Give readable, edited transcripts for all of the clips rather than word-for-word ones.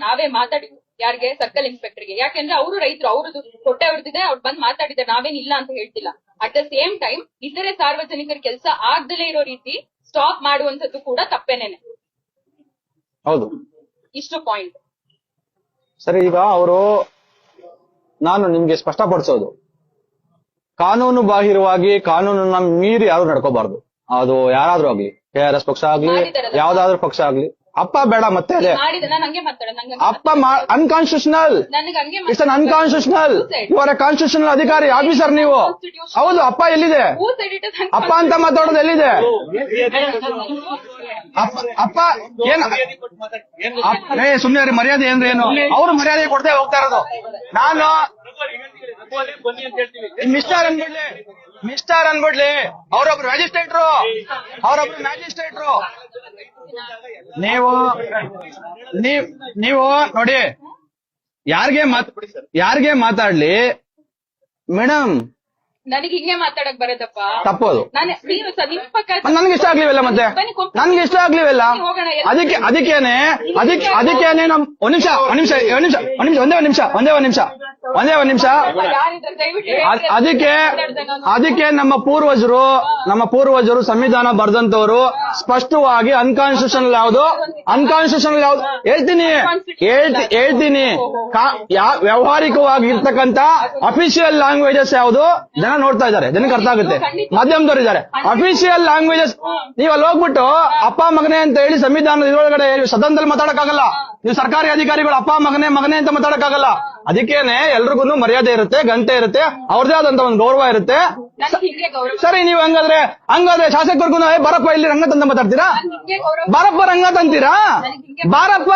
ನಾವೇ ಮಾತಾಡಿದ್ವಿ. ಯಾರಿಗೆ? ಸರ್ಕಲ್ ಇನ್ಸ್ಪೆಕ್ಟರ್ಗೆ. ಯಾಕೆಂದ್ರೆ ಅವರು ರೈತರು, ಅವ್ರದ್ದು ಹೊಟ್ಟೆ ಹೊಡೆದಿದೆ, ಅವ್ರು ಬಂದ್ ಮಾತಾಡಿದ್ದಾರೆ, ನಾವೇನಿಲ್ಲ ಅಂತ ಹೇಳ್ತಿಲ್ಲ. ಅಟ್ ದ ಸೇಮ್ ಟೈಮ್ ಇತರೆ ಸಾರ್ವಜನಿಕರ ಕೆಲಸ ಆಗ್ದಲೇ ಇರೋ ರೀತಿ ಸ್ಟಾಪ್ ಮಾಡುವಂತದ್ದು ಕೂಡ ತಪ್ಪೇನೇನೆ. ಹೌದು, ಇಷ್ಟು ಪಾಯಿಂಟ್. ಸರಿ, ಈಗ ಅವರು ನಾನು ನಿಮ್ಗೆ ಸ್ಪಷ್ಟಪಡಿಸೋದು, ಕಾನೂನು ಬಾಹಿರವಾಗಿ ಕಾನೂನನ್ನ ಮೀರಿ ಯಾರು ನಡ್ಕೋಬಾರ್ದು. ಅದು ಯಾರಾದ್ರೂ ಆಗ್ಲಿ, KRS ಪಕ್ಷ ಆಗ್ಲಿ, ಯಾವ್ದಾದ್ರು ಪಕ್ಷ ಆಗ್ಲಿ. ಅಪ್ಪ ಬೇಡ ಮತ್ತೆ ಅದೇ ಅಪ್ಪ unconstitutional, it's un unconstitutional. You are a constitutional ಅಧಿಕಾರಿ ಆಫೀಸರ್ ನೀವು. ಹೌದು, ಅಪ್ಪ ಎಲ್ಲಿದೆ? ಅಪ್ಪ ಅಂತ ಮಾತಾಡೋದು ಎಲ್ಲಿದೆ? ಅಪ್ಪ ಏನ್ ಸುಮ್ನೆ ಮರ್ಯಾದೆ ಅಂದ್ರೆ ಏನು? ಅವ್ರು ಮರ್ಯಾದೆ ಕೊಡದೆ ಹೋಗ್ತಾ ಇರೋದು. ನಾನು ಮಿಸ್ಟರ್ ಅನ್ಬಿಡ್ಲಿ, ಅವ್ರೊಬ್ರು ಮ್ಯಾಜಿಸ್ಟ್ರೇಟ್ರು, ನೀವು ನೋಡಿ, ಯಾರಿಗೆ ಮಾತಾಡ್ಲಿ ಮೇಡಮ್, ನನಗೆ ಹಿಂಗೆ ಮಾತಾಡಕ್ ಬರದಪ್ಪ, ತಪ್ಪೋದು. ನನ್ಗೆ ಇಷ್ಟ ಆಗ್ಲಿವಲ್ಲ, ಮತ್ತೆ ನನ್ಗೆ ಇಷ್ಟ ಆಗ್ಲಿವಲ್ಲ. ಅದಕ್ಕೇನೆ ಒಂದೇ ನಿಮಿಷ ಅದಕ್ಕೆ ನಮ್ಮ ಪೂರ್ವಜರು ಸಂವಿಧಾನ ಬರ್ದಂತವ್ರು ಸ್ಪಷ್ಟವಾಗಿ ಅನ್ಕಾನ್ಸ್ಟಿಟ್ಯೂಷನಲ್ ಯಾವ್ದು ಹೇಳ್ತೀನಿ. ವ್ಯಾವಹಾರಿಕವಾಗಿ ಇರ್ತಕ್ಕಂಥ ಅಫಿಷಿಯಲ್ ಲ್ಯಾಂಗ್ವೇಜಸ್ ಯಾವ್ದು ಜನ ನೋಡ್ತಾ ಇದ್ದಾರೆ, ಜನಕ್ಕೆ ಅರ್ಥ ಆಗುತ್ತೆ, ಮಾಧ್ಯಮದವ್ರು ಇದ್ದಾರೆ. ಅಫಿಷಿಯಲ್ ಲ್ಯಾಂಗ್ವೇಜಸ್ ನೀವು ಅಲ್ಲಿ ಹೋಗ್ಬಿಟ್ಟು ಅಪ್ಪ ಮಗನೇ ಅಂತ ಹೇಳಿ ಸಂವಿಧಾನದ ಇದರೊಳಗಡೆ ಸದನದಲ್ಲಿ ಮಾತಾಡಕ್ಕಾಗಲ್ಲ. ನೀವು ಸರ್ಕಾರಿ ಅಧಿಕಾರಿಗಳು ಅಪ್ಪ ಮಗನೇ ಅಂತ ಮಾತಾಡಕ್ಕಾಗಲ್ಲ. ಅದಕ್ಕೇನೆ ಎಲ್ರಿಗೂ ಮರ್ಯಾದೆ ಇರುತ್ತೆ, ಗಂಟೆ ಇರುತ್ತೆ, ಅವ್ರದೇ ಆದಂತ ಒಂದು ಗೌರವ ಇರುತ್ತೆ. ಸರಿ, ನೀವು ಹಂಗಾದ್ರೆ ಶಾಸಕರಿಗೂ ಬಾರಪ್ಪ ಇಲ್ಲಿ ರಂಗನಾಥ್ ಅಂತ ಮಾತಾಡ್ತೀರಾ? ಬಾರಪ್ಪ ರಂಗನಾಥ್ ಅಂತೀರಾ? ಬಾರಪ್ಪ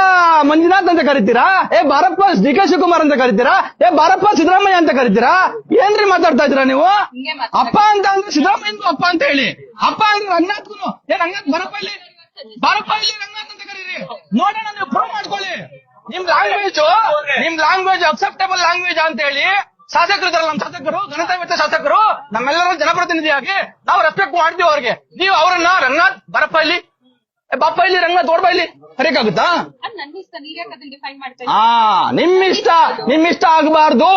ಮಂಜುನಾಥ್ ಅಂತ ಕರಿತೀರಾ? ಬಾರಪ್ಪ DK ಶಿವಕುಮಾರ್ ಅಂತ ಕರಿತೀರಾ? ಬಾರಪ್ಪ ಸಿದ್ದರಾಮಯ್ಯ ಅಂತ ಕರಿತೀರಾ? ಏನ್ರಿ ಮಾತಾಡ್ತಾ ಇದ್ದೀರಾ ನೀವು? ಅಪ್ಪ ಅಂತ ಅಂದ್ರೆ ಸಿದ್ದರಾಮಯ್ಯಗೂ ಅಪ್ಪ ಅಂತ ಹೇಳಿ, ಅಪ್ಪ ಅಂದ್ರೆ ರಂಗನಾಥ್ಗೂ ರಂಗನಾಥ್ ಬಾರಪ್ಪ ಇಲ್ಲಿ ರಂಗನಾಥ್ ಅಂತ ಕರೀರಿ, ನೋಡೋಣ, ನೀವು ಪ್ರೂವ್ ಮಾಡ್ಕೊಳ್ಳಿ. ನಿಮ್ ಲ್ಯಾಂಗ್ವೇಜ್ ಅಕ್ಸೆಪ್ಟೇಬಲ್ ಲ್ಯಾಂಗ್ವೇಜ್ ಅಂತ ಹೇಳಿ ಶಾಸಕರು ಇದಾರಲ್ಲ, ನಮ್ಮ ಶಾಸಕರು, ಘನತಾವ್ಯತೆ ಶಾಸಕರು, ನಮ್ಮೆಲ್ಲರ ಜನಪ್ರತಿನಿಧಿಯಾಗಿ ನಾವು ರೆಸ್ಪೆಕ್ಟ್ ಮಾಡ್ತೀವಿ ಅವ್ರಿಗೆ. ನೀವು ಅವರನ್ನ ರಂಗನಾಥ್ ಬಾರಪ್ಪ ಇಲ್ಲಿ, ಬಾಪ್ಪ ಇಲ್ಲಿ, ರಂಗನಾಥ್ ಓಡ್ಬಾ ಇಲ್ಲಿ ಕರೆಯಕ್ಕಾಗುತ್ತಾ? ನಿಮ್ಮಿಷ್ಟ ಆಗಬಾರ್ದು,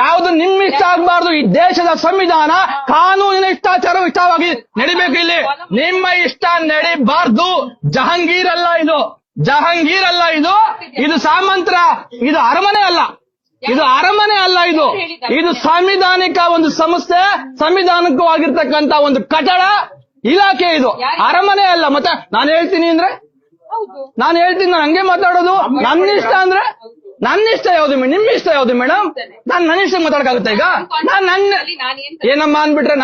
ಯಾವ್ದು ನಿಮ್ಮಿಷ್ಟ ಆಗಬಾರ್ದು. ಈ ದೇಶದ ಸಂವಿಧಾನ ಕಾನೂನಿನ ಇಷ್ಟವಾಗಿ ನಡಿಬೇಕು. ಇಲ್ಲಿ ನಿಮ್ಮ ಇಷ್ಟ ನಡಿಬಾರ್ದು. ಜಹಾಂಗೀರ್ ಅಲ್ಲ ಇದು ಸಾಮಂತರ, ಇದು ಅರಮನೆ ಅಲ್ಲ, ಇದು ಸಾಂವಿಧಾನಿಕ ಒಂದು ಸಂಸ್ಥೆ, ಸಂವಿಧಾನಿಕವಾಗಿರ್ತಕ್ಕಂತ ಒಂದು ಕಟ್ಟಡ, ಇಲಾಖೆ. ಇದು ಅರಮನೆ ಅಲ್ಲ. ಮತ್ತೆ ನಾನು ಹೇಳ್ತೀನಿ ನಾನು ಹಂಗೆ ಮಾತಾಡೋದು. ನನ್ನ ಇಷ್ಟ ಯಾವ್ದು, ನಿಮ್ಮ ಇಷ್ಟ ಯಾವ್ದು ಮೇಡಮ್? ನನ್ನ ಇಷ್ಟ ಮಾತಾಡಕ್ಕಾಗುತ್ತೆ? ಈಗ ಏನಮ್ಮ ಅನ್ಬಿಟ್ರೆ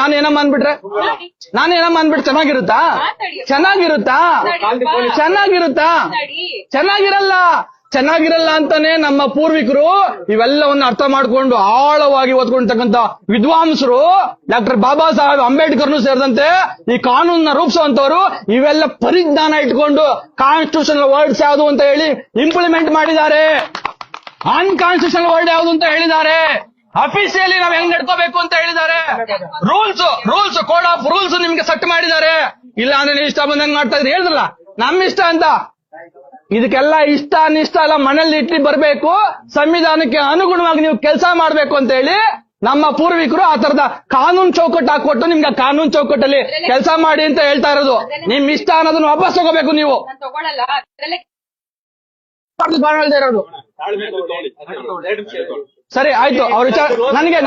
ಚೆನ್ನಾಗಿರಲ್ಲ ಅಂತಾನೆ ನಮ್ಮ ಪೂರ್ವಿಕರು ಇವೆಲ್ಲವನ್ನು ಅರ್ಥ ಮಾಡ್ಕೊಂಡು ಆಳವಾಗಿ ಓದ್ಕೊಂಡಿರ್ತಕ್ಕಂಥ ವಿದ್ವಾಂಸರು, ಡಾಕ್ಟರ್ ಬಾಬಾ ಸಾಹೇಬ್ ಅಂಬೇಡ್ಕರ್ನು ಸೇರಿದಂತೆ ಈ ಕಾನೂನನ್ನ ರೂಪಿಸುವಂತವ್ರು ಇವೆಲ್ಲ ಪರಿಜ್ಞಾನ ಇಟ್ಕೊಂಡು ಕಾನ್ಸ್ಟಿಟ್ಯೂಷನಲ್ ವರ್ಡ್ಸ್ ಯಾವುದು ಅಂತ ಹೇಳಿ ಇಂಪ್ಲಿಮೆಂಟ್ ಮಾಡಿದ್ದಾರೆ. ಅನ್ಕಾನ್ಸ್ಟಿಟ್ಯೂಷನಲ್ ವರ್ಡ್ ಯಾವುದು ಅಂತ ಹೇಳಿದ್ದಾರೆ. ಅಫಿಷಿಯಲಿ ನಾವ್ ಹೆಂಗ್ ನಡ್ಕೋಬೇಕು ಅಂತ ಹೇಳಿದ್ದಾರೆ. ರೂಲ್ಸ್ ಕೋಡ್ ಆಫ್ ರೂಲ್ಸ್ ನಿಮ್ಗೆ ಸೆಟ್ ಮಾಡಿದ್ದಾರೆ. ಇಲ್ಲ ಅಂದ್ರೆ ನೀವು ಇಷ್ಟ ಬಂದಂಗ್ ಮಾಡ್ತಾ ಇದ್ರಿ, ಹೇಳಿದ್ರಲ್ಲ ನಮ್ ಇಷ್ಟ ಅಂತ. ಇದಕ್ಕೆಲ್ಲ ಇಷ್ಟ ಅನಿಷ್ಟ ಎಲ್ಲ ಮನೇಲಿ ಇಟ್ಟು ಬರಬೇಕು, ಸಂವಿಧಾನಕ್ಕೆ ಅನುಗುಣವಾಗಿ ನೀವು ಕೆಲಸ ಮಾಡ್ಬೇಕು ಅಂತ ಹೇಳಿ ನಮ್ಮ ಪೂರ್ವಿಕರು ಆ ತರದ ಕಾನೂನು ಚೌಕಟ್ಟು ಹಾಕೊಟ್ಟು ನಿಮ್ಗೆ ಕಾನೂನು ಚೌಕಟ್ಟಲ್ಲಿ ಕೆಲಸ ಮಾಡಿ ಅಂತ ಹೇಳ್ತಾ ಇರೋದು. ನಿಮ್ ಇಷ್ಟ ಅನ್ನೋದನ್ನ ವಾಪಸ್ ತಗೋಬೇಕು ನೀವು. ಸರಿ ಆಯ್ತು, ಅವ್ರ ವಿಚಾರ ನನಗೆ